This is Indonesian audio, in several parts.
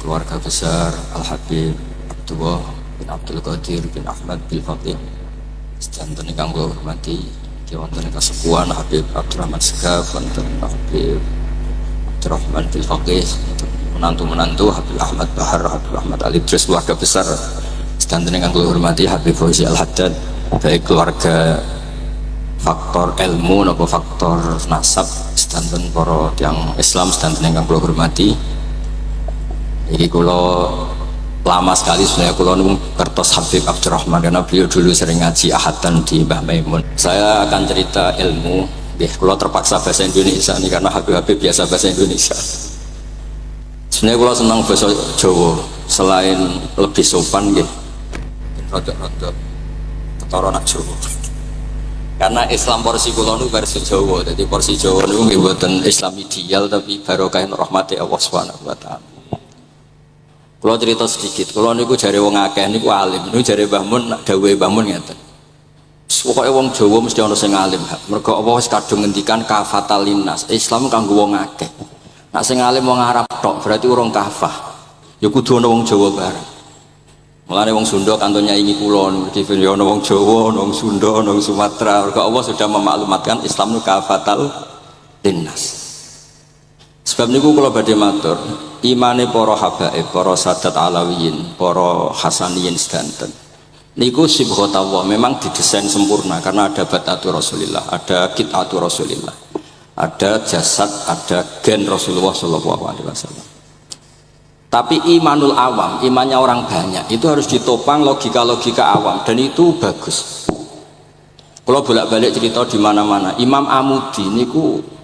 keluarga besar Al-Habib Abdullah bin Abdul Qadir bin Ahmad bin Faqih sedanten ingkang kula hormati wonten kasepuhan Habib Abdurrahman Segaf, wonten Habib Abdurrahman bin Faqih, menantu-menantu Habib Ahmad Bahar, Habib Ahmad Ali Idris, keluarga besar sedanten ingkang kula hormati Habib Fauzi Al-Haddad, baik keluarga faktor ilmu atau faktor nasab sedanten para tiyang Islam sedanten ingkang kula hormati. Iki kula lama sekali sebenarnya kula nung kertas Habib Abdurrahman karena beliau dulu sering ngaji ahadan di Mbah Maimun. Saya akan cerita ilmu. Kula terpaksa bahasa Indonesia nih karena Habib biasa bahasa Indonesia. Sebenarnya kula senang bahasa Jawa selain lebih sopan nggih. Rada-rada ketara nak Jawa. Karena Islam porsi kula nu versi Jawa. Jadi porsi Jawa niku nggih mboten Islam ideal tapi barokah rahmati Allah Subhanahu wa taala. Kalau cerita sedikit, kalau niku jare wong akeh niku alim, niku jare Mbah Mun, dawuhe Mbah Mun ngeten. Pokoke wong Jawa mesti ana sing alim. Mergo apa wis kadung ngendikan kafatal linnas. Islam kanggo wong akeh. Nek sing alim wong Arab tok berarti urung kafah. Ya kudu ana wong Jawa bareng. Mulane wong Sunda kantun nyaingi kula niku ya ana wong Jawa, ana wong Sunda, ana wong Sumatera. Mergo Allah sudah memaklumatkan Islam niku kafatal linnas. Sebab niku kula badhe matur, imane para habaib, para sadat alawiyin, para hasaniyin sedanten niku sibghatullah, memang didesain sempurna karena ada batatu Rasulillah, ada kitatu Rasulillah, ada jasad, ada gen Rasulullah sallallahu alaihi wasallam. Tapi imanul awam, imannya orang banyak itu harus ditopang logika-logika awam dan itu bagus. Kalau bolak-balik cerita di mana-mana, Imam Amudi niku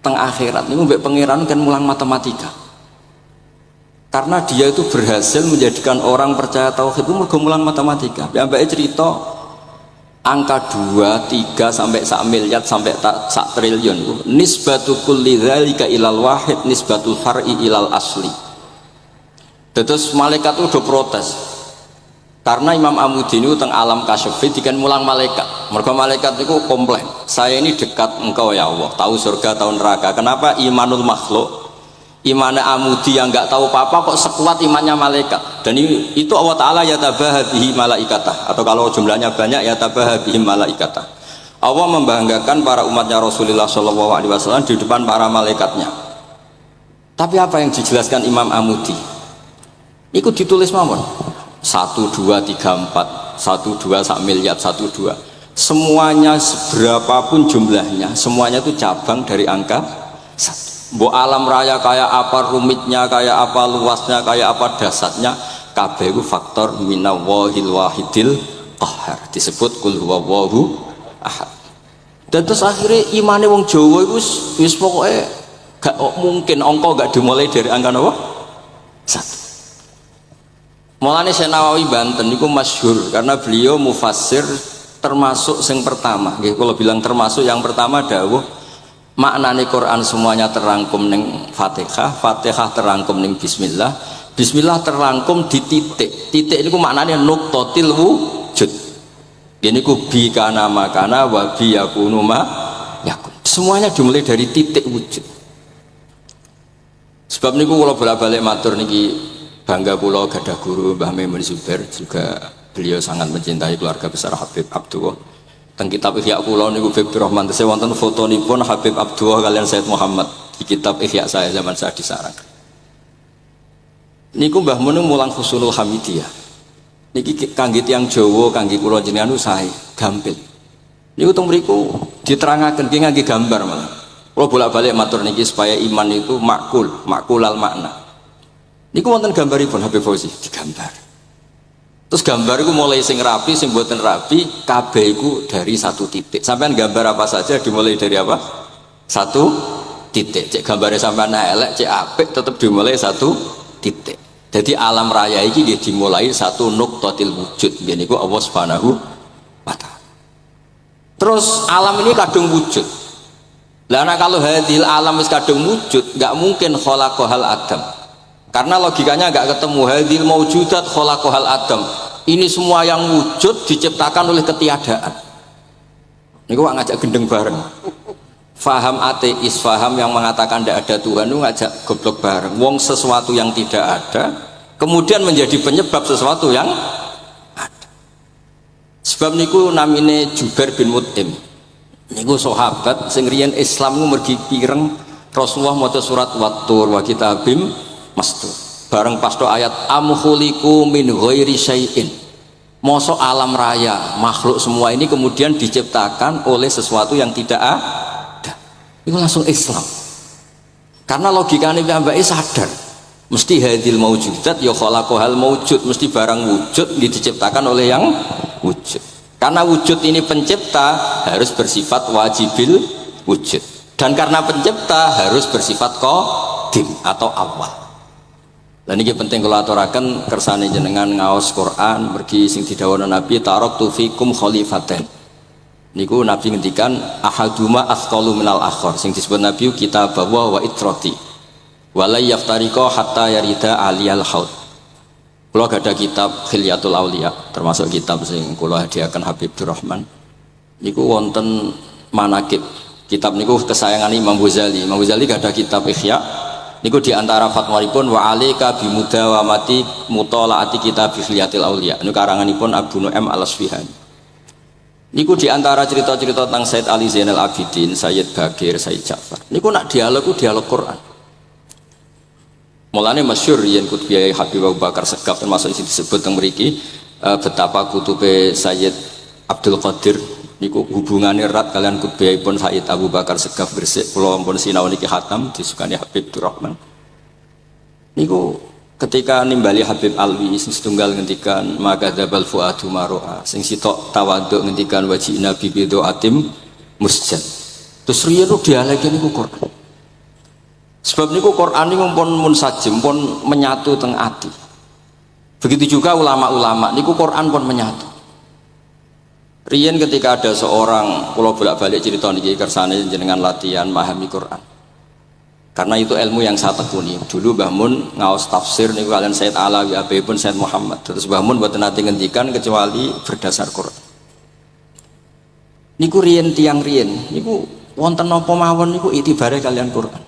teng akhirat ini mbek pangeran kan mulang matematika karena dia itu berhasil menjadikan orang percaya tauhid itu mergo mulang matematika. Mbake cerita angka 2, 3 sampai 1 miliar sampai 1 triliun nisbatu kulli dzalika ilal wahid nisbatul far'i ilal asli. Terus malaikat itu udah protes karena Imam Amudi ini teng alam kasyafi dikan mulang malaikat. Mereka malaikat itu komplain, saya ini dekat engkau ya Allah, tahu surga tahu neraka, kenapa imanul makhluk, imannya Amudi yang nggak tahu apa-apa kok sekuat imannya malaikat. Dan itu Allah Ta'ala yatabaha bihi malaikatah, atau kalau jumlahnya banyak yatabaha bihi malaikatah. Allah membanggakan para umatnya Rasulullah SAW di depan para malaikatnya. Tapi apa yang dijelaskan Imam Amudi itu ditulis mawon 1, 2, 3, 4 1, 2, 1 miliar 1, 2 semuanya seberapapun jumlahnya semuanya itu cabang dari angka 1. Mbok alam raya kayak apa rumitnya, kayak apa luasnya, kayak apa dasarnya, kabeh itu faktor minallahil wahidil qahar, disebut kul huwallahu ahad. Dan terus akhirnya imane wong Jawa itu wis pokoknya gak mungkin angka gak dimulai dari angka apa? 1. Mulane Syekh Nawawi Banten niku masyhur karena beliau mufassir termasuk yang pertama. Kalau bilang termasuk yang pertama dawuh maknane Quran semuanya terangkum ning Fatihah, Fatihah terangkum ning Bismillah, Bismillah terangkum di titik. Titik niku maknane nuqtatil wujud. Ini ku bi kana makana wa bi yakunu ma yakun. Semuanya dimulai dari titik wujud. Sebab niku kalau bolak-balik matur niki bangga kula gadah guru Mbah Maimun Zubair, juga beliau sangat mencintai keluarga besar Habib Abdullah. Teng kitab Ihya kula niku Habib Rahman tesih wonten fotonipun Habib Abdullah kalian Said Muhammad di kitab Ihya saya zaman saya di Sarang. Niku Mbah Mun mulang Husnul Hamidiyah. Niki kangge tiyang Jawa, kangge kula jenengan sae gampil. Niku teng mriku diterangaken ki ngangge gambar malah. Kula bolak-balik matur niki supaya iman itu makulal makna. Niku wonten gambaripun Habib Fauzi digambar. Terus gambar itu mulai sing rapi, sing mboten rapi, kabeh iku dari 1 titik. Sampean gambar apa saja dimulai dari apa? 1 titik. Cek gambarnya sampean elek, cek apik tetap dimulai 1 titik. Jadi alam raya iki dia dimulai 1 nuqtatil wujud. Niku Allah Subhanahu wa taala. Terus alam ini kadung wujud. Lah kalau hadil alam wis kadung wujud, enggak mungkin khalaqahal adam. Karena logikanya nggak ketemu hadil maujudat khalaqahal adam. Ini semua yang wujud diciptakan oleh ketiadaan. Niku ngajak gendeng bareng. Faham ateis, faham yang mengatakan tidak ada Tuhan itu ngajak goblok bareng. Wong sesuatu yang tidak ada kemudian menjadi penyebab sesuatu yang ada. Sebab niku namine Jubair bin Mut'im. Niku sahabat sing riyen Islam ku mergi pireng Rasulullah maca surat Wat-Tur wa kitabim mastur. Bareng pas do ayat am khuliqu min ghairi syai'in. Mosok alam raya, makhluk semua ini kemudian diciptakan oleh sesuatu yang tidak ada. Itu langsung Islam. Karena logikanya piyambake sadar. Mesti hadil maujudat ya khalaqahal maujud, mesti barang wujud diciptakan oleh yang wujud. Karena wujud ini pencipta harus bersifat wajibil wujud. Dan karena pencipta harus bersifat qadim atau awal. Dan ini penting kalau aturaken kersane jenengan ngaos Quran mergi sing didhawuhna Nabi taraktu fikum khalifaten. Niku Nabi ngendikan ahaduma asqalu minal akhar sing disebut Nabi kitab wa itrati wala yaftariqa hatta yarida aliyal haud. Kula gadah kitab Khilyatul Auliya termasuk kitab sing kula hadiahkan Habib Durrahman. Niku wonten manaqib. Kitab niku kesayangan Imam Ghazali. Imam Ghazali gadah kitab Ihya. Niku diantara fatwalipun wa alaika bimudawamati mutalaati kitab Khilyatul Auliya. Niku karanganipun Abu Nu'aim Al-Asfihani. Niku diantara cerita-cerita tentang Said Ali Zainal Abidin, Sayyid Bagir, Sayyid Ja'far. Niku nak dialog Quran. Mulane masyhur yen kutbiyai Habib Abu Bakar Segaf termasuk isi disebut teng mriki betapa kutube Sayyid Abdul Qadir niku hubungannya erat kalian kutbiyaipun Sayyid Abu Bakar Segaf Gresik. Kula ampun sinau niki khatam disukani Habib Durrahman. Niku ketika nimbali Habib Alwi sing setunggal ngendikan maka dzabal fuadu maroa sing sitok tawaduk ngendikan wajina bibido atim musjad terus riyen dialeke niku Quran sebab niku Quran niku pun munsajem pun menyatu teng ati begitu juga ulama-ulama niku Quran pun menyatu riyen ketika ada seorang kula bolak-balik cerita niki kersane jenengan latihan memahami Quran. Karena itu ilmu yang saya tekuni. Dulu Mbah Mun ngaos tafsir niku kalian Said Alawi pun Said Muhammad. Terus Mbah Mun mboten nate ngendikan kecuali berdasar Quran. Niku riyen tiang riyen niku wonten napa mawon niku itibare kalian Quran.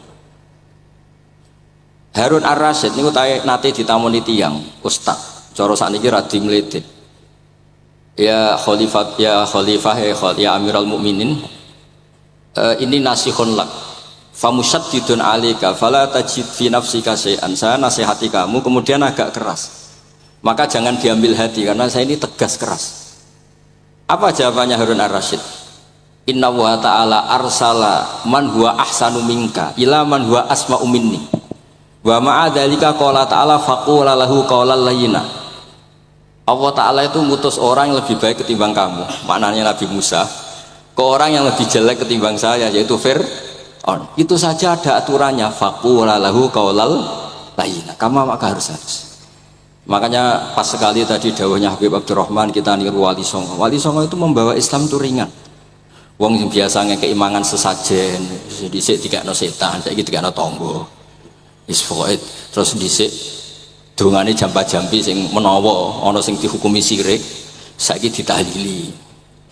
Harun Ar-Rasyid niku nate ditamoni tiang ustaz. Cara sakniki radi mledit. Ya khalifah ya Amirul Mukminin. Ini nasihun lak. Famusyaddidun alika fala tajid fi nafsika syai'an. Saya nasihati kamu kemudian agak keras. Maka jangan diambil hati karena saya ini tegas keras. Apa jawabannya Harun Ar-Rasyid? Inna wa ta'ala arsala man huwa ahsanu minka ila man huwa asma'u minni. Wa ma'a dzalika qala ta'ala faqula lahu qawlan layyina. Allah Ta'ala itu ngutus orang yang lebih baik ketimbang kamu. Maknanya Nabi Musa ke orang yang lebih jelek ketimbang saya yaitu itu saja ada aturannya faqula lahu qaulal layyina. Kamu maka harus. Makanya pas sekali tadi dawuhnya Habib Abdurrahman kita niru Wali Songo. Wali Songo itu membawa Islam itu ringan. Wong yang biasanya keimangan sesajen, dhisik dikakno setan, saiki dikakno tangga. Wis pokoke terus dhisik dongane jampa-jampi sing menawa ana sing dihukumi syirik, saiki ditahlili.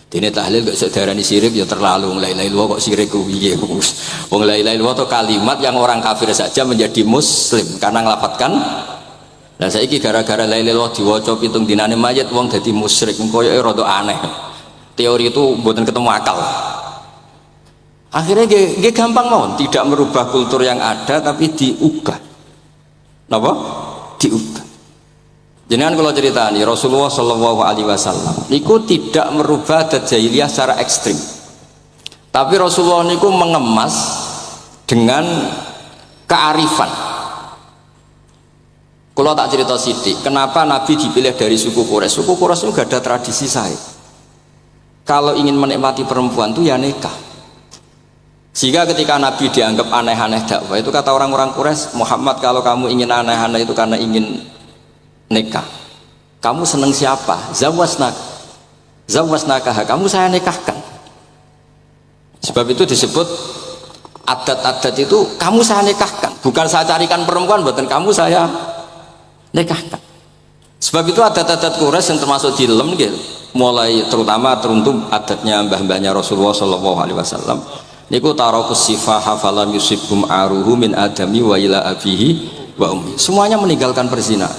Dene tahlil gak sedarani syirik ya terlalu la ilaha illallah kok syirik ku piye wong la ilaha illallah itu kalimat yang orang kafir saja menjadi muslim karena ngelafadzkan. Lah saiki gara-gara la ilaha illallah diwaca pitung dinane mayit wong dadi musyrik koyoke rada aneh. Teori itu mboten ketemu akal. Akhirnya nggih gampang mawon, tidak merubah kultur yang ada tapi diubah. Napa? Diubah. Jenengan kalau cerita nih Rasulullah Shallallahu Alaihi Wasallam niku tidak merubah adat jahiliyah secara ekstrim, tapi Rasulullah niku mengemas dengan kearifan. Kalau tak cerita sidik, kenapa Nabi dipilih dari suku Quraisy? Suku Quraisy itu gak ada tradisi saya. Kalau ingin menikmati perempuan tuh ya nikah. Sehingga ketika Nabi dianggap aneh-aneh dakwah itu kata orang-orang Quraisy, Muhammad kalau kamu ingin aneh-aneh itu karena ingin nikah, kamu seneng siapa? Zawasnaka, kamu saya nikahkan. Sebab itu disebut adat-adat itu kamu saya nikahkan, bukan saya carikan perempuan, bukan kamu saya nikahkan. Sebab itu adat-adat Quraisy yang termasuk dilem gitu, mulai terutama teruntuk adatnya mbah-mbahnya Rasulullah Shallallahu Alaihi Wasallam. Niku tarakus sifaha falam yusibhum aruhu min adami wa ila abihi wa ummi. Semuanya meninggalkan perzinahan.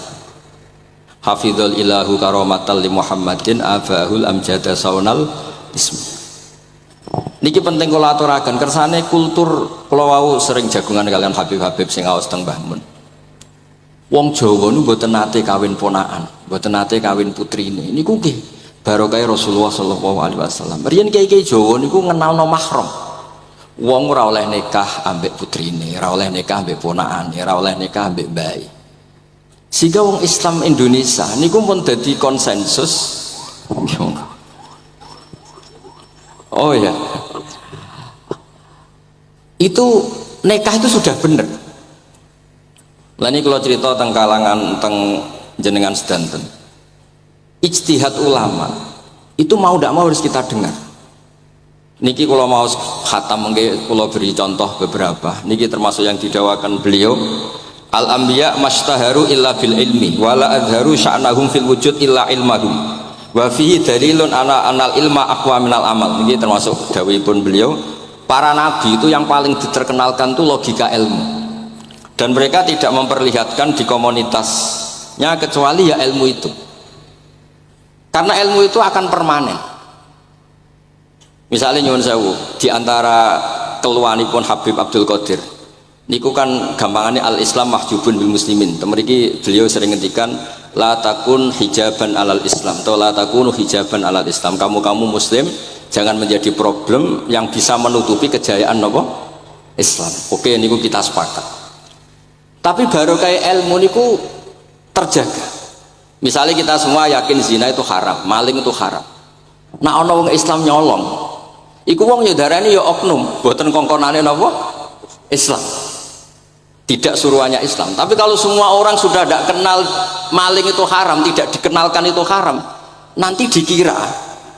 Hafidhul ilahu karomatal li Muhammadin abahul amjada saunal ismi. Niki penting kula aturaken kersane kultur kula wau sering jagungan kalian Habib-habib sing aos teng Mbah Mun. Wong Jawa nu mboten nate kawin ponakan, mboten nate kawin putrine. Niku nggih barokah Rasulullah sallallahu alaihi wasallam. Riyen kiai-kiai Jawa niku ngenalno mahram. Wong ora oleh nikah ambek putrine, ora oleh nikah ambek ponakane, ora oleh nikah ambek bayi. Sehingga wong Islam Indonesia niku pun dadi konsensus. Oh ya. Itu nikah itu sudah benar. Lah ini kalau cerita tentang kalangan tentang jenengan sedanten. Ijtihad ulama itu mau tidak mau harus kita dengar. Niki kalau mau khatam mungkin kalau beri contoh beberapa. Niki termasuk yang didawakan beliau. Al-anbiya mastaharu illa bil ilmi wala adharu sya'nahum fil wujud illa ilmahum wa fihi dalilun anal ilma aqwa minal amal. Niki termasuk dawuhipun beliau. Para nabi itu yang paling diterkenalkan itu logika ilmu. Dan mereka tidak memperlihatkan di komunitasnya kecuali ya ilmu itu. Karena ilmu itu akan permanen. Misalnya nyuwun sewu, di antara keluhanipun Habib Abdul Qadir niku kan gampangannya al-Islam mahjubun bil muslimin. Temeriki beliau sering ngendikan la takun hijaban alal Islam atau la takunu hijaban alal Islam. Kamu muslim jangan menjadi problem yang bisa menutupi kejayaan apa? Islam. Oke, niku kita sepakat. Tapi baru kayak ilmu niku terjaga. Misalnya kita semua yakin zina itu haram, maling itu haram. Nah ana wong Islam nyolong, iku wong ya darani ya oknum, boten kongkonane napa? Islam. Tidak suruhannya Islam. Tapi kalau semua orang sudah tidak kenal maling itu haram, tidak dikenalkan itu haram, nanti dikira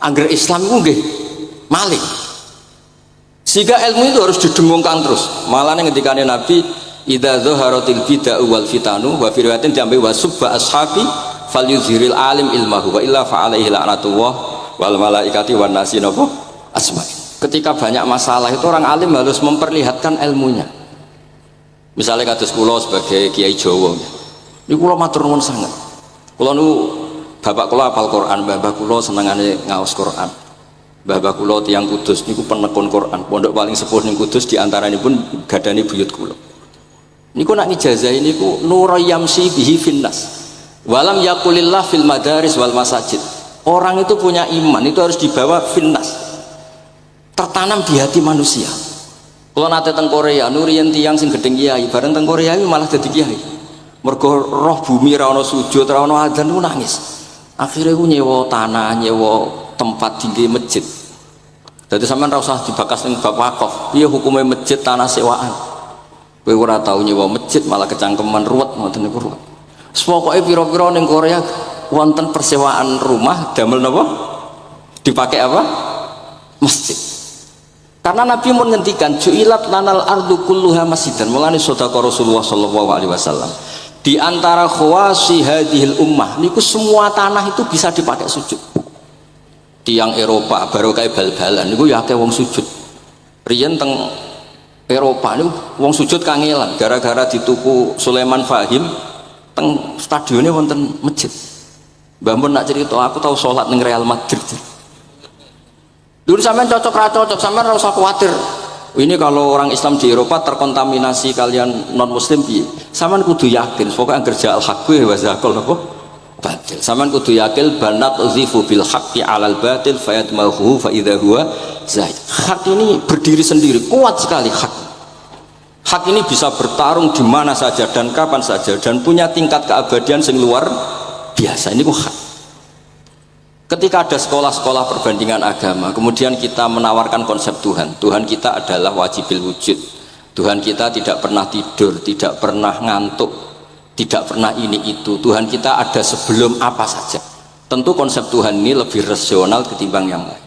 angger Islam itu nggih maling. Sehingga ilmu itu harus didengungkan terus. Malah ngendikane Nabi idza dhaharatil bid'ah wal fitanu wa fi riwayatin jambi wa subba ashabi falyuzhiril alim ilmahu wa illa fa alaihi la'natullah wal malaikati wan nasi napa asma'in. Ketika banyak masalah itu orang alim harus memperlihatkan ilmunya. Misalnya kados kula sebagai kiai Jawa niku kula matur nuwun sanget. Kula niku bapak kula hafal Quran, bapak kula senengane ngaos Quran. Bapak kula tiyang Kudus niku penekun Quran. Pondok paling sepuh ning Kudus diantaranipun gadani buyut kula. Niku nak ngijazah ini ku nurayamsi bihi finnas walam yakulillah fil madaris wal masajid. Orang itu punya iman itu harus dibawa finnas, tertanam di hati manusia. Kalau nate teng Korea nurian tiang sing gedeng kiai bareng teng Korea ini malah jadi kiai. Mergo roh bumi ra ono sujud ra ono adzan ku nangis. Akhirnya ku nyewa tanah, nyewa tempat tinggi masjid. Dadi sampean ra usah dibakas ning bab wakaf. Piye hukume masjid tanah sewaan? Kowe ora tau nyewa masjid malah kecangkeman ruwet ngoten niku ruwet. Pokoke pira-pira ning Korea wonten persewaan rumah damel napa? Dipakai apa? Masjid. Karena Nabi mun ngendikan ju'ilat lanal ardu kulluha masjidan. Mulane sedekah Rasulullah sallallahu alaihi wasallam. Di antara khawasi hadhil ummah niku semua tanah itu bisa dipakai sujud. Tiang Eropa baru kayak bal-balan niku ya akeh wong sujud. Riyen teng Eropa ini wong sujud kangelan gara-gara dituku Sulaiman Fahim teng stadionnya wonten masjid. Mbah Mun nak cerita aku tahu sholat ning Real Madrid. Dulu sampean cocok ra cocok sampean ora usah khawatir. Ini kalau orang Islam di Eropa terkontaminasi kalian non muslim piye? Sampean kudu yakin pokoknya angger ja'al haqqi wa zaqal napa? Batil. Sampean kudu yakin banat uzifu bil haqqi 'alal batil fayatmahu fa idza huwa zaid. Hak ini berdiri sendiri, kuat sekali hak. Hak ini bisa bertarung di mana saja dan kapan saja dan punya tingkat keabadian yang luar biasa. Ini hak. Ketika ada sekolah-sekolah perbandingan agama, kemudian kita menawarkan konsep Tuhan. Tuhan kita adalah wajibil wujud. Tuhan kita tidak pernah tidur, tidak pernah ngantuk, tidak pernah ini itu. Tuhan kita ada sebelum apa saja. Tentu konsep Tuhan ini lebih rasional ketimbang yang lain.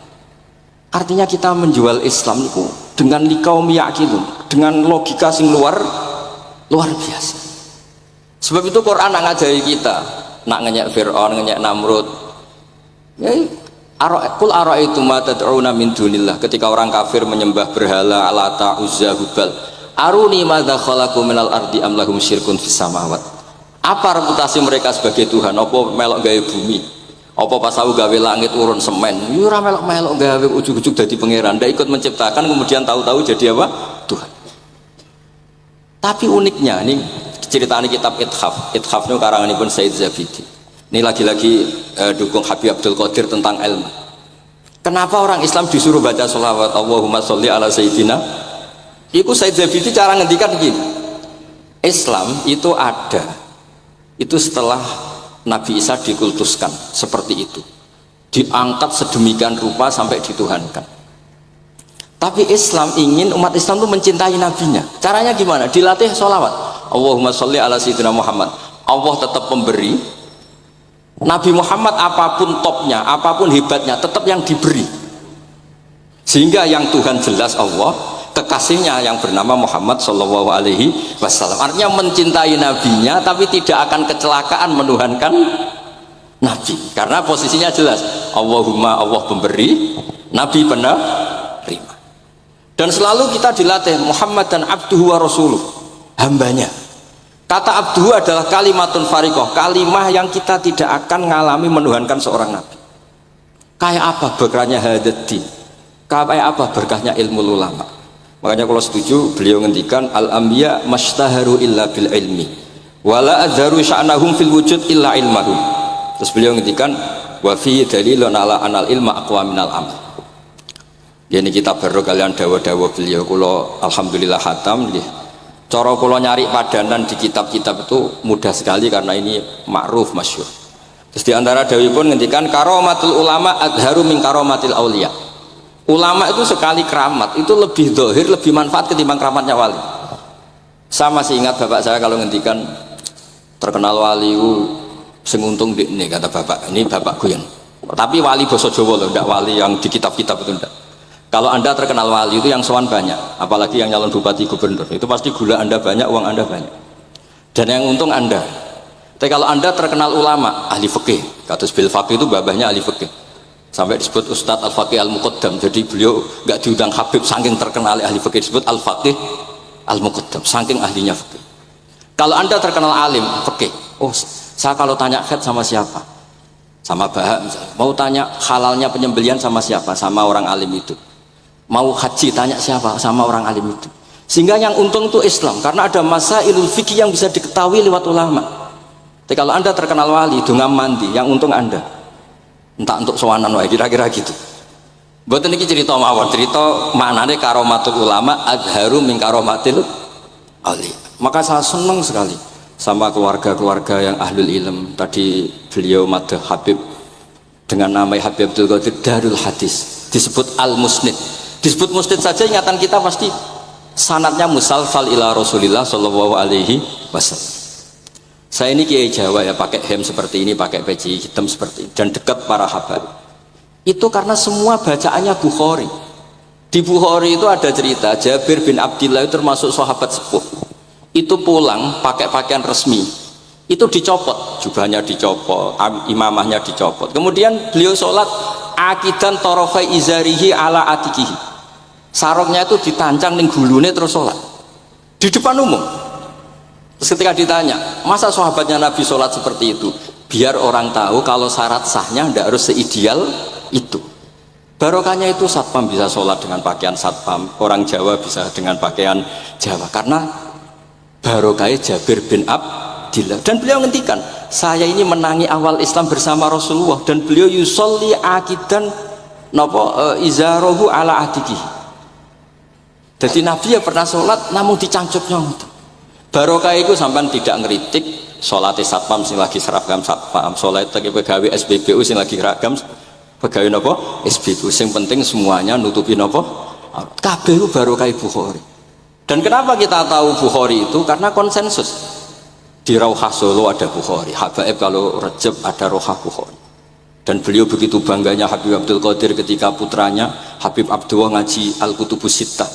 Artinya kita menjual Islam itu dengan likaum yakinun, dengan logika sing luar biasa. Sebab itu Quran nak ngajari kita, nak ngenyek Fir'aun, ngenyek Namrud. Ya, Qul ara'aytum ma tad'una min dunillah, ketika orang kafir menyembah berhala Alata, Uzza, Hubal, aruni madza khalaqu minal ardi am lahum syirkun fis samawat. Apa reputasi mereka sebagai Tuhan? Apa melok gawe bumi? Apa pas tahu gawe langit urun semen? Yo ora melok gawe ujug-ujug dadi pangeran, ndak ikut menciptakan kemudian tahu-tahu jadi apa? Tuhan. Tapi uniknya ini ceritanya kitab Ithaf. Ithaf itu karanganipun Said Zabidi. Ini lagi-lagi dukung Habib Abdul Qadir tentang ilmu. Kenapa orang Islam disuruh baca sholawat Allahumma sholli ala Sayyidina? Itu Said Zabidi cara ngendikan gini. Islam itu ada, itu setelah Nabi Isa dikultuskan seperti itu, diangkat sedemikian rupa sampai dituhankan. Tapi Islam ingin umat Islam itu mencintai nabinya. Caranya gimana? Dilatih sholawat Allahumma sholli ala Sayyidina Muhammad. Allah tetap memberi. Nabi Muhammad apapun topnya, apapun hebatnya, tetap yang diberi. Sehingga yang Tuhan jelas Allah, kekasihnya yang bernama Muhammad Shallallahu Alaihi Wasallam. Artinya mencintai nabinya, tapi tidak akan kecelakaan menuhankan nabi. Karena posisinya jelas. Allahumma, Allah pemberi, nabi penerima. Dan selalu kita dilatih Muhammad dan abduhu wa rasuluh, hambanya. Kata abduhu adalah kalimatun fariqoh, kalimah yang kita tidak akan ngalami menuhankan seorang nabi. Kayak apa berkahnya hadati, kayak apa berkahnya ilmu ulama. Makanya kalau setuju beliau ngendikan al-anbiya mashtaharu illa bil ilmi wala adharu sya'nahum fil wujud illa ilmahum. Terus beliau ngendikan wa fi dalilun ala anal ilma aqwa minal amal. Ini kita baru kalian dawa-dawa beliau kula alhamdulillah khatam nggih. Cara kula nyari padanan di kitab-kitab itu mudah sekali karena ini ma'ruf masyhur. Terus di antara dawuhipun ngendikan karamatul ulama adharu min karamatil auliya. Ulama itu sekali keramat itu lebih zahir, lebih manfaat ketimbang keramatnya wali. Saya masih ingat bapak saya kalau ngendikan terkenal wali sing untung ini kata bapak. Ini bapak Guyon. Tapi wali basa Jawa loh, ndak wali yang di kitab-kitab itu ndak. Kalau anda terkenal wali itu yang sowan banyak, apalagi yang nyalon bupati gubernur, itu pasti gula anda banyak, uang anda banyak, dan yang untung anda. Tapi kalau anda terkenal ulama, ahli fikih, kados bil faqih itu babahnya ahli fikih, sampai disebut Ustadz Al-Faqih Al-Muqaddam. Jadi beliau nggak diundang Habib saking terkenal ahli fikih, disebut Al-Faqih Al-Muqaddam, saking ahlinya fikih. Kalau anda terkenal alim fikih, oh saya kalau tanya khed sama siapa? Sama Bahak misalnya. Mau tanya halalnya penyembelian sama siapa? Sama orang alim itu. Mau haji tanya siapa? Sama orang alim itu. Sehingga yang untung itu Islam, karena ada masailul fikih yang bisa diketahui lewat ulama. Tapi kalau anda terkenal wali dengan mandi, yang untung anda entah untuk sowanan wae, kira-kira gitu. Mboten niki cerita mawon, cerita maknane karomatul ulama adharu min karomatil ali. Maka saya senang sekali sama keluarga-keluarga yang ahlul ilm. Tadi beliau madah Habib dengan nama Habib Abdul Qadir Darul Hadis, disebut Al-Musnid. Disebut musnid saja ingatan kita pasti sanadnya musalsal ila Rasulillah Shallallahu Alaihi Wasallam. Saya ini kiai Jawa ya, pakai hem seperti ini, pakai peci hitam seperti ini, dan dekat para habaib. Itu karena semua bacaannya Bukhari. Di Bukhari itu ada cerita Jabir bin Abdillah itu termasuk sahabat sepuh. Itu pulang pakai pakaian resmi, itu dicopot, jubahnya dicopot, imamahnya dicopot. Kemudian beliau sholat akidan torofai izarihi ala atikihi. Sarungnya itu ditancang ning gulune terus sholat di depan umum. Terus ketika ditanya, masa sahabatnya Nabi sholat seperti itu? Biar orang tahu kalau syarat sahnya tidak harus seideal itu. Barokahnya itu satpam bisa sholat dengan pakaian satpam, orang Jawa bisa dengan pakaian Jawa, karena barokahnya Jabir bin Abdillah. Dan beliau ngendikan, saya ini menangi awal Islam bersama Rasulullah, dan beliau yusolli akidan izarohu ala atikihi. Jadi Nabi ya pernah sholat namun dicangcupnya. Barokah itu sampai tidak ngeritik sholat satpam sing lagi seragam satpam, sholat lagi pegawai SBBU sing lagi seragam pegawai nopo SBBU, sing penting semuanya nutupi nopo kabeh barokah Bukhari. Dan kenapa kita tahu Bukhari itu? Karena konsensus di Rauhah Solo ada Bukhari, Habaib kalau Rejab ada Rauhah Bukhari. Dan beliau begitu bangganya Habib Abdul Qadir ketika putranya Habib Abdullah ngaji Al-Kutubus Sittah,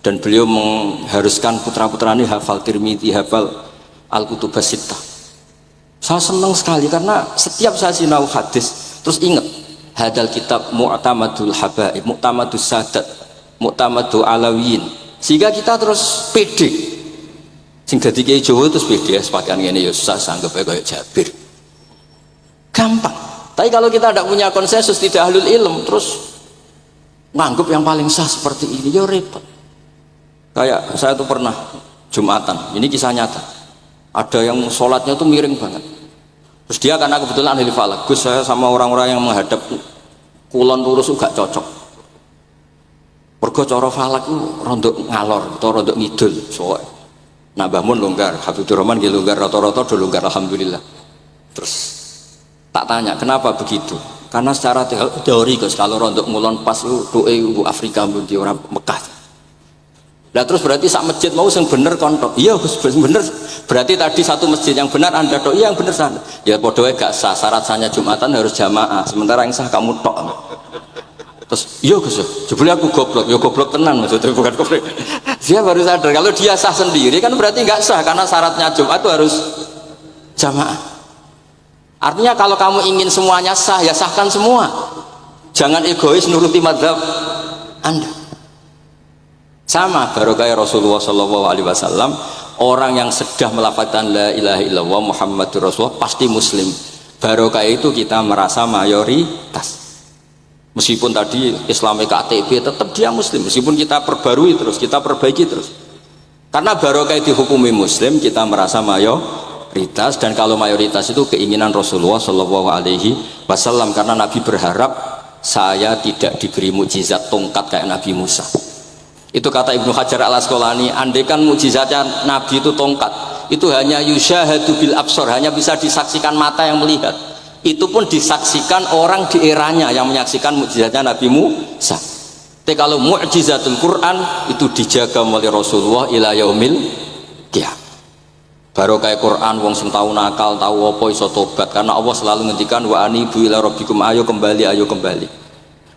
dan beliau mengharuskan putra-putranya hafal Tirmidzi, hafal Al-Kutubus Sittah. Saya senang sekali karena setiap saya sinau hadis terus ingat hadal kitab mu'tamadul habaib, mu'tamadus sadat, mu'tamadul alawiyin, sehingga kita terus pede. Sing dadi kiai Jawa terus pede sepakaian ngene ya susah sanggep kayak Jabir. Gampang. Tapi kalau kita tidak punya konsensus, tidak ahlul ilm, terus nganggep yang paling sah seperti ini, ya repot. Kayak saya tuh pernah Jumatan, ini kisah nyata. Ada yang sholatnya tuh miring banget. Terus dia karena kebetulan ahli falak, Gus saya sama orang-orang yang menghadap kulon lurus gak cocok. Mergo cara falak itu rondok ngalor atau rondok ngidul. Soalnya nak bangun longgar, Habibur Rahman dia longgar, rata-rata udah longgar alhamdulillah. Terus tak tanya kenapa begitu, karena secara teori Gus kalau rondok ngulon pas itu Afrika di orang Mekah. Nah terus berarti sak masjid mau yang bener kontok, iya Gus bener, berarti tadi satu masjid yang benar anda tok, iya yang bener sana. Ya bodohnya gak sah, syarat sahnya Jumatan harus jamaah, sementara yang sah kamu tok. Terus iya Gus, jebule aku goblok, ya goblok tenan maksudnya bukan goblok. Dia baru sadar kalau dia sah sendiri kan berarti nggak sah, karena syaratnya Jumat itu harus jamaah. Artinya kalau kamu ingin semuanya sah, ya sahkan semua. Jangan egois nuruti mazhab Anda. Sama barokah Rasulullah SAW, orang yang sedang melafazkan la ilaha illallah Muhammadur Rasulullah pasti muslim. Barokah itu kita merasa mayoritas. Meskipun tadi Islami KTP tetap dia muslim, meskipun kita perbarui terus, kita perbaiki terus. Karena barokah dihukumi muslim, kita merasa mayoritas, dan kalau mayoritas itu keinginan Rasulullah SAW, karena Nabi berharap saya tidak diberi mukjizat tongkat kayak Nabi Musa. Itu kata Ibnu Hajar al Asqalani, andaikan mukjizatnya Nabi itu tongkat, itu hanya yusyahadu bil absor, hanya bisa disaksikan mata yang melihat. Itu pun disaksikan orang di eranya yang menyaksikan mukjizatnya Nabi Musa. Tapi kalau mukjizatul Quran itu dijaga oleh Rasulullah ila yaumil qiyamah. Baru kayak Quran wong sing tahu nakal, tahu apa iso tobat, karena Allah selalu ngendikan wa anibu ila rabbikum, ayo kembali, ayo kembali.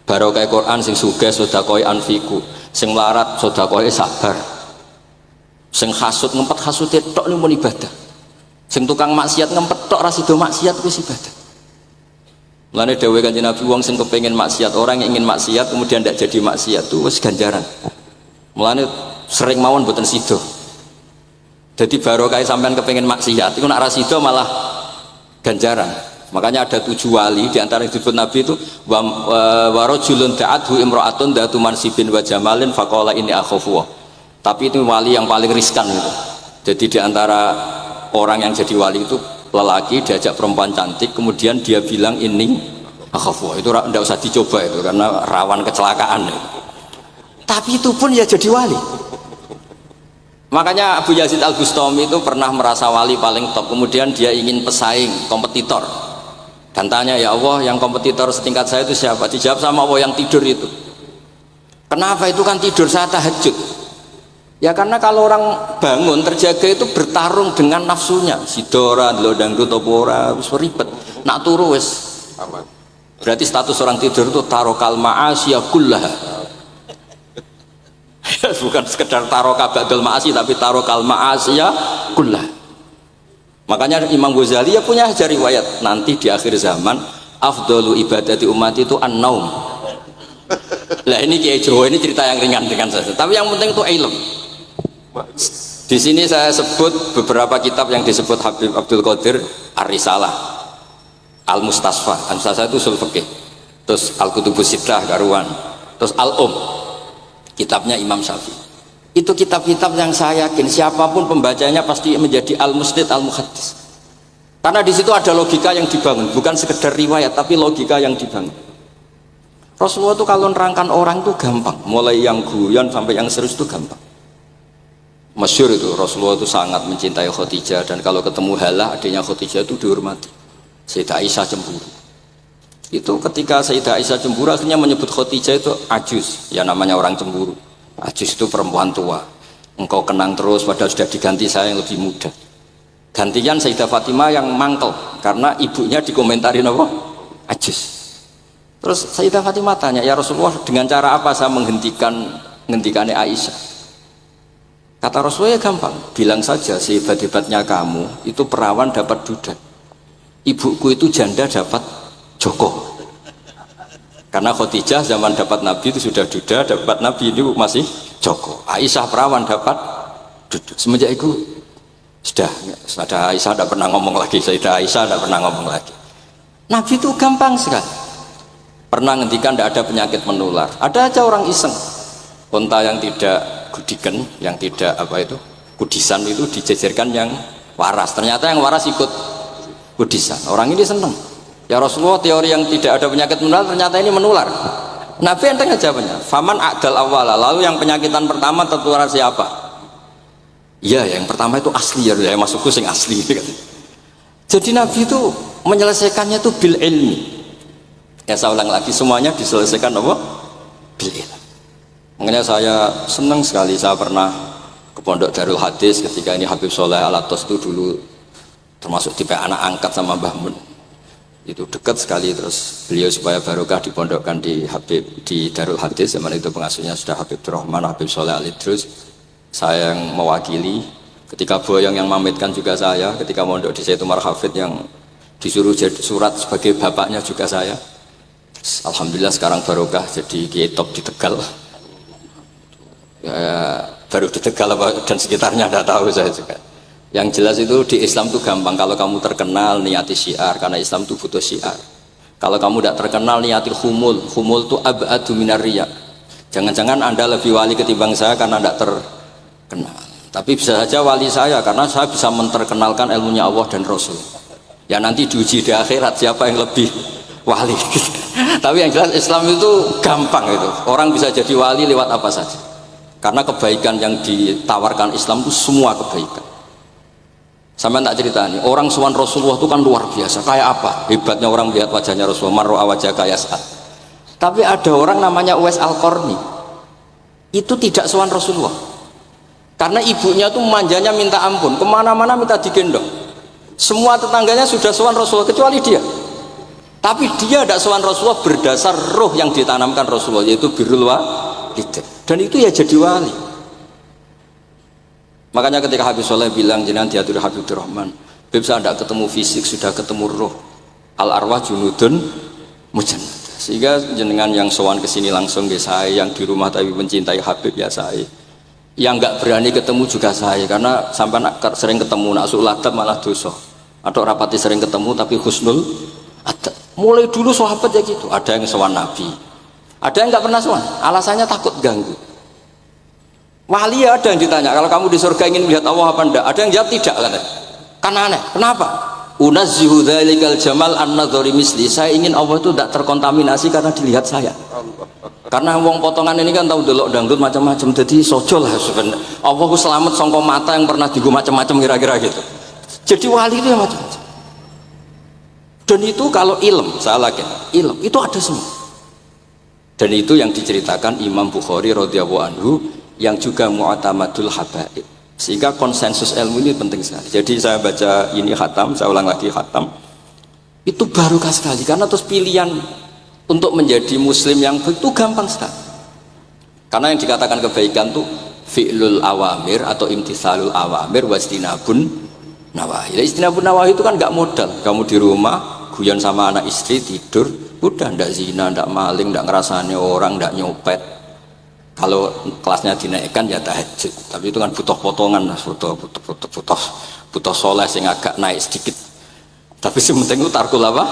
Baru kayak Quran sing sugih sedekah anfiku, sing melarat sedekah sabar, sing hasud ngempet hasud tok niku ibadah, sing tukang maksiat ngempet tok ra sida maksiat kuwi ibadah. Mulane dawuh Kanjeng Nabi, wong sing kepengin maksiat, orang yang ingin maksiat kemudian tidak jadi maksiat itu wis ganjaran. Mulane sering mawon mboten sida. Jadi barokah sampean kepengin maksiat itu nak ra sida malah ganjaran. Makanya ada 7 wali di antara yang disebut Nabi itu wa rajulun da'athu imra'atun datu mansibin wa jamalin faqala inni akhafu. Tapi itu wali yang paling riskan itu. Jadi di antara orang yang jadi wali itu lelaki diajak perempuan cantik, kemudian dia bilang ini akhafu. Itu tidak usah dicoba itu karena rawan kecelakaan. Tapi itu pun ya jadi wali. Makanya Abu Yazid Al-Bustami itu pernah merasa wali paling top, kemudian dia ingin pesaing, kompetitor. Dan tanya, ya Allah, yang kompetitor setingkat saya itu siapa? Dijawab sama Allah, yang tidur itu. Kenapa? Itu kan tidur saya tahajud. Ya karena kalau orang bangun terjaga itu bertarung dengan nafsunya. Sidora, dangdut, topora, wis ribet. Nak turu wis aman. Berarti status orang tidur itu tarokal ma'asiyah kullaha. Bukan sekedar taroka ba'dal ma'asi, tapi tarokal ma'asiyah kullaha. Makanya Imam Ghazali ya punya riwayat nanti di akhir zaman afdalu ibadati umat itu an-naum. Lah ini Kiai Jawa ini cerita yang ringan dengan saya. Tapi yang penting itu ilmu. Di sini saya sebut beberapa kitab yang disebut Habib Abdul Qadir Ar-Risalah, Al-Mustasfa. Al-Mustasfa itu usul fikih. Terus Al-Kutubus Sittah karuan. Terus Al-Um. Kitabnya Imam Syafi'i. Itu kitab-kitab yang saya yakin siapapun pembacanya pasti menjadi al-mustid al-muhaddis. Karena di situ ada logika yang dibangun, bukan sekedar riwayat tapi logika yang dibangun. Rasulullah itu kalau nerangkan orang itu gampang, mulai yang guyon sampai yang serius itu gampang. Masyhur itu Rasulullah itu sangat mencintai Khadijah, dan kalau ketemu Halah adiknya Khadijah itu dihormati. Sayyidah Aisyah cemburu. Itu ketika Sayyidah Aisyah cemburu akhirnya menyebut Khadijah itu ajus, ya namanya orang cemburu. Ajus itu perempuan tua, engkau kenang terus padahal sudah diganti saya yang lebih muda. Gantian Sayyidah Fatimah yang mangkel karena ibunya dikomentarin apa? Ajus. Terus Sayyidah Fatimah tanya, ya Rasulullah, dengan cara apa saya menghentikannya Aisyah? Kata Rasulullah, ya gampang, bilang saja sehebat-hebatnya kamu itu perawan dapat duda, ibuku itu janda dapat joko. Karena Khadijah zaman dapat Nabi itu sudah duda, dapat Nabi itu masih Joko. Aisyah perawan dapat duduk. Semenjak itu sudah ada Aisyah tidak pernah ngomong lagi, Sayyidah Aisyah tidak pernah ngomong lagi. Nabi itu gampang sekali. Pernah ngendikan tidak ada penyakit menular. Ada aja orang iseng. Unta yang tidak gudikan, yang tidak kudisan itu dijejerkan yang waras. Ternyata yang waras ikut kudisan. Orang ini senang. Ya Rasulullah, teori yang tidak ada penyakit menular ternyata ini menular. Nabi enteng jawabnya. Faman a'dal awwala, lalu yang penyakitan pertama tertular siapa? Iya, yang pertama itu asli ya, masukku sing asli. Jadi Nabi itu menyelesaikannya itu bil ilmi. Ya saya ulang lagi, semuanya diselesaikan apa? Bil ilmi. Makanya saya senang sekali, saya pernah ke Pondok Darul Hadis ketika ini Habib Soleh Al-Atos itu dulu termasuk tipe anak angkat sama Mbah Mun. Itu dekat sekali, terus beliau supaya barokah dipondokkan di Darul Hadis. Zaman itu pengasuhnya sudah Habib Rahman, Habib Soleh Al-Idrus. Saya yang mewakili. Ketika Boyong yang mamitkan juga saya. Ketika mondok di Sayyid Umar Hafid yang disuruh jadi surat sebagai bapaknya juga saya. Alhamdulillah sekarang barokah jadi kiai top di Tegal. Ya, baru di Tegal dan sekitarnya tidak tahu saya juga. Yang jelas itu di Islam itu gampang. Kalau kamu terkenal niati syiar, karena Islam itu butuh syiar. Kalau kamu tidak terkenal niati humul itu ab'adu minar riya. Jangan-jangan Anda lebih wali ketimbang saya karena tidak terkenal. Tapi bisa saja wali saya karena saya bisa menterkenalkan ilmunya Allah dan Rasul. Ya nanti diuji di akhirat siapa yang lebih wali. Tapi yang jelas Islam itu gampang itu. Orang bisa jadi wali lewat apa saja. Karena kebaikan yang ditawarkan Islam itu semua kebaikan. Sampai tak cerita nih, orang sowan Rasulullah itu kan luar biasa. Kayak apa hebatnya orang melihat wajahnya Rasulullah, mar'a wajah kayak saat. Tapi ada orang namanya Uwais Al-Qarni, itu tidak sowan Rasulullah. Karena ibunya tuh manjanya minta ampun, kemana-mana minta digendong. Semua tetangganya sudah sowan Rasulullah kecuali dia. Tapi dia tidak sowan Rasulullah berdasar roh yang ditanamkan Rasulullah, yaitu birrul walidain. Dan itu ya jadi wali. Makanya ketika Habib Soleh bilang jenengan diatur Habibur Rahman, Habib saya tidak ketemu fisik, sudah ketemu roh. Al arwah junudun mujannad. Sehingga jenengan yang sowan kesini langsung ke saya, yang di rumah tapi mencintai Habib ya saya. Yang nggak berani ketemu juga saya, karena sampai sering ketemu nak suladab malah dosa. Atau rapati sering ketemu tapi husnul adab. Mulai dulu sahabat ya gitu. Ada yang sowan Nabi, ada yang nggak pernah sowan. Alasannya takut ganggu. Wali ada yang ditanya, kalau kamu di surga ingin melihat Allah apa enggak? Ada yang jawab tidak, kan aneh. Kenapa? Unazzihu dzalikal jamal an-nadhari misli. Saya ingin Allah itu tidak terkontaminasi karena dilihat saya. Karena wong potongan ini kan tahu delok dangdut macam-macam, jadi sojo lah sebenarnya. Allah ku selamat sangka mata yang pernah digo macam-macam kira-kira gitu. Jadi wali itu ya macam-macam. Dan itu kalau ilm, saya lagi ilm itu ada semua. Dan itu yang diceritakan Imam Bukhari radhiyallahu anhu, yang juga mu'tamadul habaib. Sehingga konsensus ilmu ini penting sekali. Jadi saya baca ini khatam, saya ulang lagi khatam. Itu barokah sekali karena terus pilihan untuk menjadi muslim yang itu gampang sekali. Karena yang dikatakan kebaikan itu fi'lul awamir atau imtithalul awamir wastinabun nawahi. Istinabun nawahi itu kan nggak modal. Kamu di rumah guyon sama anak istri tidur, udah ndak zina, ndak maling, ndak ngerasani orang, ndak nyopet. Kalau kelasnya dinaikkan ya tahajud, tapi itu kan butuh potongan, butuh soleh sing agak naik sedikit. Tapi sementing itu tarkul apa?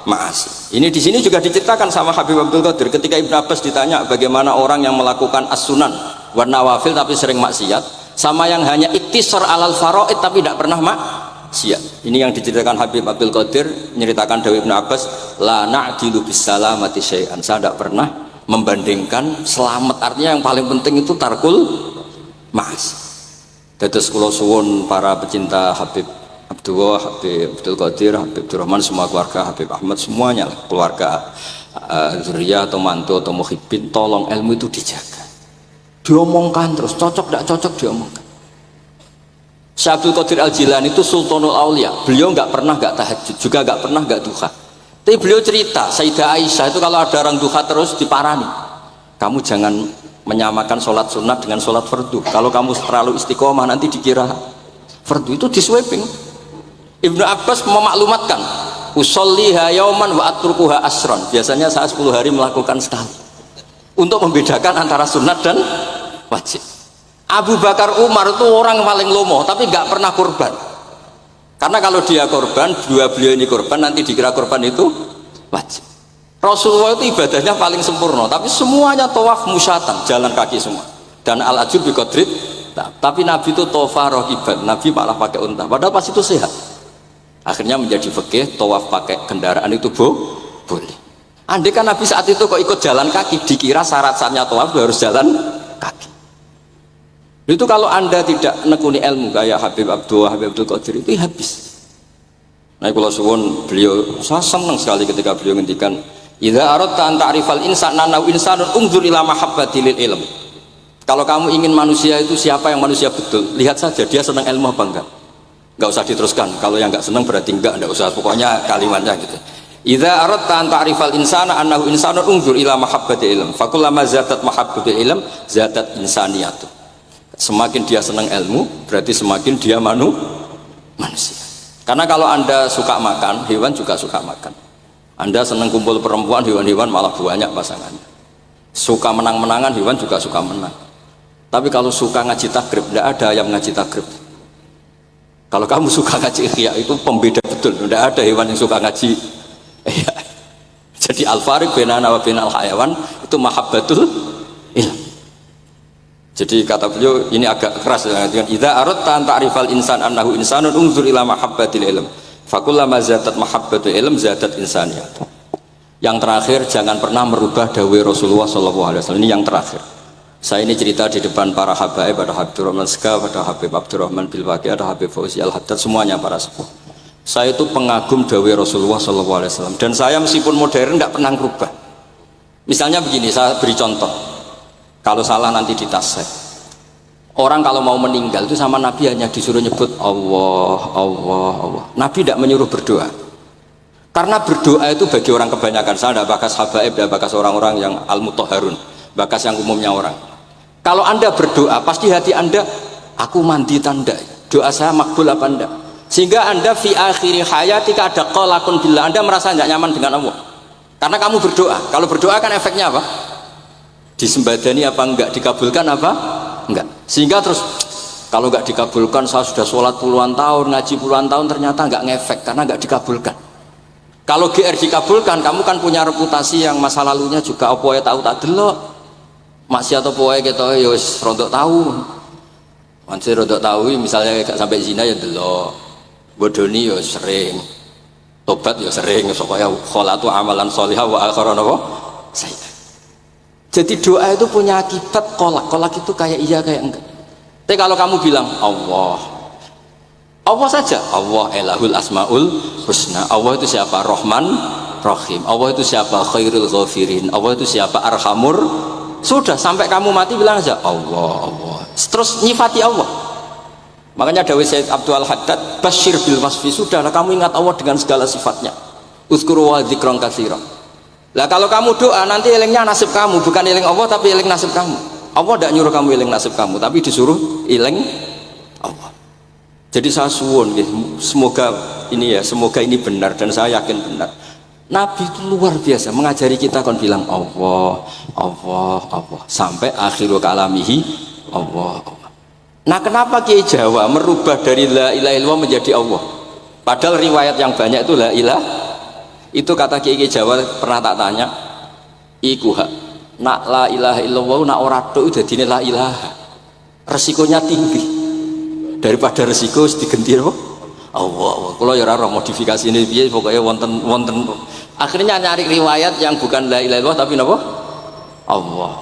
Ma'asi. Ini di sini juga diceritakan sama Habib Abdul Qadir ketika Ibn Abbas ditanya bagaimana orang yang melakukan as-sunan wa nawafil tapi sering maksiat, sama yang hanya iktisar alal faraid tapi tidak pernah maksiat. Ini yang diceritakan Habib Abdul Qadir menceritakan dari Ibn Abbas, la na'dilu bis salamati syai'an. Saya tidak pernah membandingkan selamat, artinya yang paling penting itu tarkul mas. Dados kula suwun para pecinta Habib Abdullah, Habib Abdul Qadir, Habib Rahman, semua keluarga Habib Ahmad, semuanya keluarga zuriyah atau mantu atau muhibbin, tolong ilmu itu dijaga, diomongkan terus, cocok tidak cocok diomongkan. Syekh Abdul Qadir Al-Jilani itu Sultanul Aulia, beliau nggak pernah nggak tahajud, juga nggak pernah nggak duha. Tapi beliau cerita, Sayyidah Aisyah itu kalau ada orang duha terus diparani, kamu jangan menyamakan sholat sunat dengan sholat fardu. Kalau kamu terlalu istiqomah nanti dikira fardu, itu diswiping. Ibnu Abbas memaklumatkan, Usolliha yauman wa atrukuha asron. Biasanya saya 10 hari melakukan sekali. Untuk membedakan antara sunat dan wajib. Abu Bakar Umar itu orang paling lomo, tapi nggak pernah kurban. Karena kalau dia kurban, dua beliau ini kurban, nanti dikira kurban itu wajib. Rasulullah itu ibadahnya paling sempurna, tapi semuanya tawaf musyatan, jalan kaki semua. Dan al-ajur bi qadrit. Tapi Nabi itu tawaf rokiban, Nabi malah pakai unta. Padahal pas itu sehat. Akhirnya menjadi fikih, tawaf pakai kendaraan itu boleh. Andai kan Nabi saat itu kok ikut jalan kaki, dikira syarat-syaratnya tawaf harus jalan kaki. Itu kalau Anda tidak nekuni ilmu kayak Habib Abdul Qadir itu habis. Nah, kalau suwun beliau, saya senang sekali ketika beliau ngendikan, "Idza aradta an ta'rifal insana naw insanun unzur ila mahabbati lil ilm." Kalau kamu ingin manusia itu siapa yang manusia betul, lihat saja dia senang ilmu apa enggak. Enggak usah diteruskan. Kalau yang enggak senang berarti enggak usah. Pokoknya kalimatnya gitu. Idza aradta an ta'rifal insana annahu insanun unzur ila mahabbati ilm. Fakullama zatat mahabbatul ilm zatat insaniyatu. Semakin dia senang ilmu, berarti semakin dia manusia. Karena kalau Anda suka makan, hewan juga suka makan. Anda senang kumpul perempuan, hewan-hewan malah banyak pasangannya. Suka menang-menangan, hewan juga suka menang. Tapi kalau suka ngaji takrib, tidak ada yang ngaji takrib. Kalau kamu suka ngaji ihya, itu pembeda betul. Tidak ada hewan yang suka ngaji ihya. Jadi al-fariq bainana wa bainal hayawan itu mahabbatul ilm. Jadi kata beliau ini agak keras dengan idza aradta an ta'rifal insan annahu insanun unzur ila mahabbatil ilm. Fakullama zadat mahabbatul ilm zadat insaniyat. Yang terakhir, jangan pernah merubah dawai Rasulullah SAW. Ini yang terakhir. Saya ini cerita di depan para habaib, ada Habib Rahman Sekaf, ada Habib Abdurrahman Bilwaqi, ada Habib Fauzi Al-Haddad, semuanya para sepuh. Saya itu pengagum dawai Rasulullah SAW. Dan saya meskipun modern tidak pernah merubah. Misalnya begini, saya beri contoh. Kalau salah nanti ditasek. Orang kalau mau meninggal itu sama Nabi hanya disuruh nyebut Allah, Allah, Allah. Nabi tidak menyuruh berdoa. Karena berdoa itu bagi orang kebanyakan. Saya tidak bakas habaib, tidak bakas orang-orang yang al-mutahharun, bakas yang umumnya orang. Kalau Anda berdoa, pasti hati Anda, aku mandi tanda, doa saya makbul apa enggak? Sehingga Anda fi akhiri hayatika ada qalakun billah, Anda merasa tidak nyaman dengan Allah. Karena kamu berdoa. Kalau berdoa kan efeknya apa? Disembadani apa enggak, dikabulkan apa enggak. Sehingga terus kalau enggak dikabulkan, saya sudah sholat puluhan tahun, ngaji puluhan tahun, ternyata enggak ngefek karena enggak dikabulkan. Kalau GR dikabulkan, kamu kan punya reputasi yang masa lalunya juga apa ya tahu tak delok maksiat apa ya kita ya wis rodok tahu. Masih rodok tahu misalnya enggak sampai zina ya delok, bodoni ya sering, tobat ya sering, supaya kholatu amalan sholihah wa akhiran apa saya. Jadi doa itu punya akibat kolak. Kolak itu kayak iya kayak enggak. Tapi kalau kamu bilang Allah, Allah saja, Allah elahul asmaul husna. Allah itu siapa? Rahman Rahim. Allah itu siapa? Khairul ghafirin. Allah itu siapa? Arhamur. Sudah, sampai kamu mati bilang aja Allah, Allah. Terus nyifati Allah. Makanya dawai Sayyid Abdul Haddad, Bashir bil wasfi. Sudahlah, kamu ingat Allah dengan segala sifatnya. Uzkuru wa dzikran katsiran. Lah kalau kamu doa nanti elingnya nasib kamu, bukan eling Allah tapi eling nasib kamu. Allah tidak nyuruh kamu eling nasib kamu, tapi disuruh eling Allah. Jadi saya suwun, semoga ini benar dan saya yakin benar. Nabi itu luar biasa mengajari kita kon bilang Allah, Allah, Allah sampai akhirul kalamihi Allah, Allah. Nah kenapa Kiai Jawa merubah dari la ilaha illallah menjadi Allah? Padahal riwayat yang banyak itu la ilaha. Itu kata Kiai Jawa pernah tak tanya, iku hak nak la ilaha illallah nak ora tok dadine la ilaha. Resikonya tinggi. Daripada resiko digenti apa? Allah. Kalau ya ora modifikasi ini piye pokoknya wonten. Akhirnya nyari riwayat yang bukan la ilaha illallah tapi napa? Allah.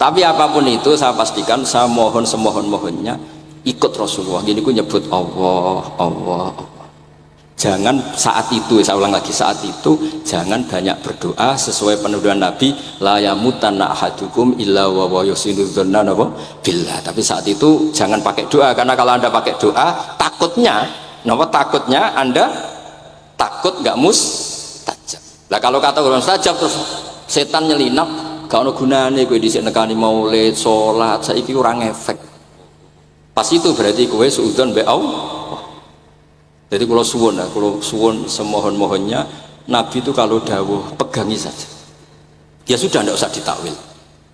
Tapi apapun itu saya pastikan, saya mohon semohon-mohonnya ikut Rasulullah. Gini ku nyebut Allah, Allah, Allah. Jangan saat itu, saya ulang lagi, saat itu jangan banyak berdoa sesuai penuduhan Nabi, la yamutanna ahadukum illa wa yusinu dzanna billah. Tapi saat itu jangan pakai doa, karena kalau Anda pakai doa takutnya Anda takut nggak mustajab. Lah kalau kata orang mustajab terus setan nyelinap, gak ono gunane kowe dhisik nekani maulid, salat, saiki ora ngefek. Pas itu berarti kowe suudzon mbek Allah. Jadi kalau suwun, kalau suwun semohon-mohonnya Nabi itu kalau dawuh pegangi saja. Ya sudah, tidak usah ditakwil.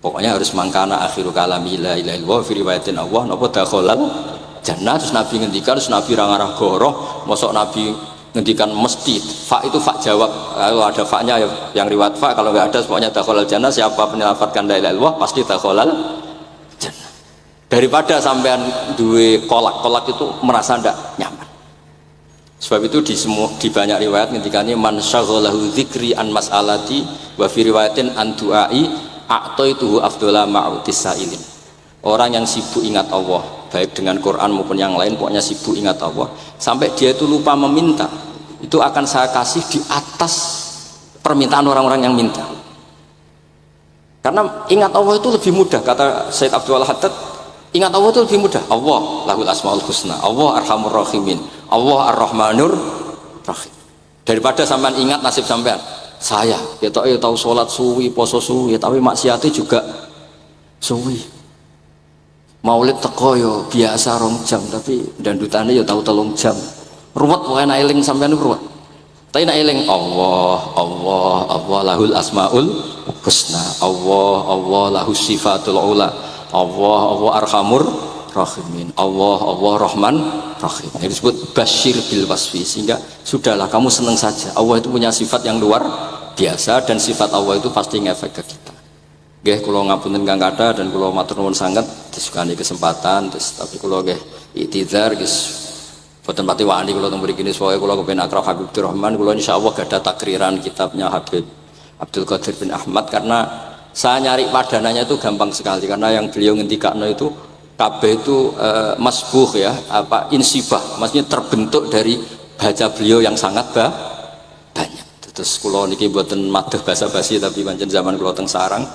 Pokoknya harus mangkana akhiru kalami la ilaha illallah fi riwayatin Allah napa dakhalal jannah. Terus Nabi ngendikan, terus Nabi rangarah goroh, mosok Nabi ngendikan mesti fa itu fa jawab. Kalau ada fa-nya yang riwayat fa, kalau nggak ada pokoknya dakhalal jannah. Siapa menyelamatkan la ilaha illallah pasti dakhalal jannah. Daripada sampean duwe kolak itu merasa ndak nyaman. Sebab itu di banyak riwayat ngendikane man syaghalahu dzikri an mas'alati wa fi riwayatin an du'ai a'taituhu afdhala ma'utis sa'ilin. Orang yang sibuk ingat Allah, baik dengan Quran maupun yang lain, pokoknya sibuk ingat Allah sampai dia itu lupa meminta, itu akan saya kasih di atas permintaan orang-orang yang minta. Karena ingat Allah itu lebih mudah, kata Sayyid Abdul Haddad, ingat Allah itu lebih mudah. Allah lahul asmaul husna, Allah arhamur rahimin, Allah ar-rahmanur rahim. Daripada sampean ingat nasib sampean, saya ya tahu sholat suwi, poso suwi, tapi maksiatnya juga suwi. Maulid teko yo biasa 2 jam, tapi dandutannya yo tahu 3 jam. Ruwet pokoknya eling sampean ruwet. Tapi nak eling Allah lahul asmaul husna, Allah lahus sifatul ula, Allah arhamur rahimin, Allah rahman rahim. Ini disebut basyir bil wasfi, sehingga sudahlah kamu senang saja. Allah itu punya sifat yang luar biasa dan sifat Allah itu pasti ngefek ke kita. Nggih kula ngapunten Kang Kada dan kula matur nuwun sanget disukani kesempatan, tapi kula nggih iktizar guys. Boten pati wani kula teng mriki niki pokoke kula kepen akrab Habib Rahman, kula insyaallah gadah takriran kitabnya Habib Abdul Qadir bin Ahmad, karena saya nyari padanannya itu gampang sekali, karena yang beliau ngendikakno itu kabeh itu masbuh ya, apa insibah, maksudnya terbentuk dari baca beliau yang sangat banyak. Terus kula niki mboten madah basa-basi, tapi pancen zaman kula teng sarang,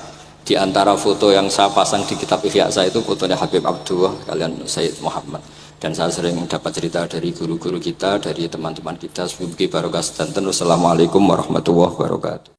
di antara foto yang saya pasang di kitab Ihya saya itu fotonya Habib Abdullah kalian Sayyid Muhammad, dan saya sering dapat cerita dari guru-guru kita, dari teman-teman kita. Semoga barokah sedanten. Wassalamualaikum warahmatullahi wabarakatuh.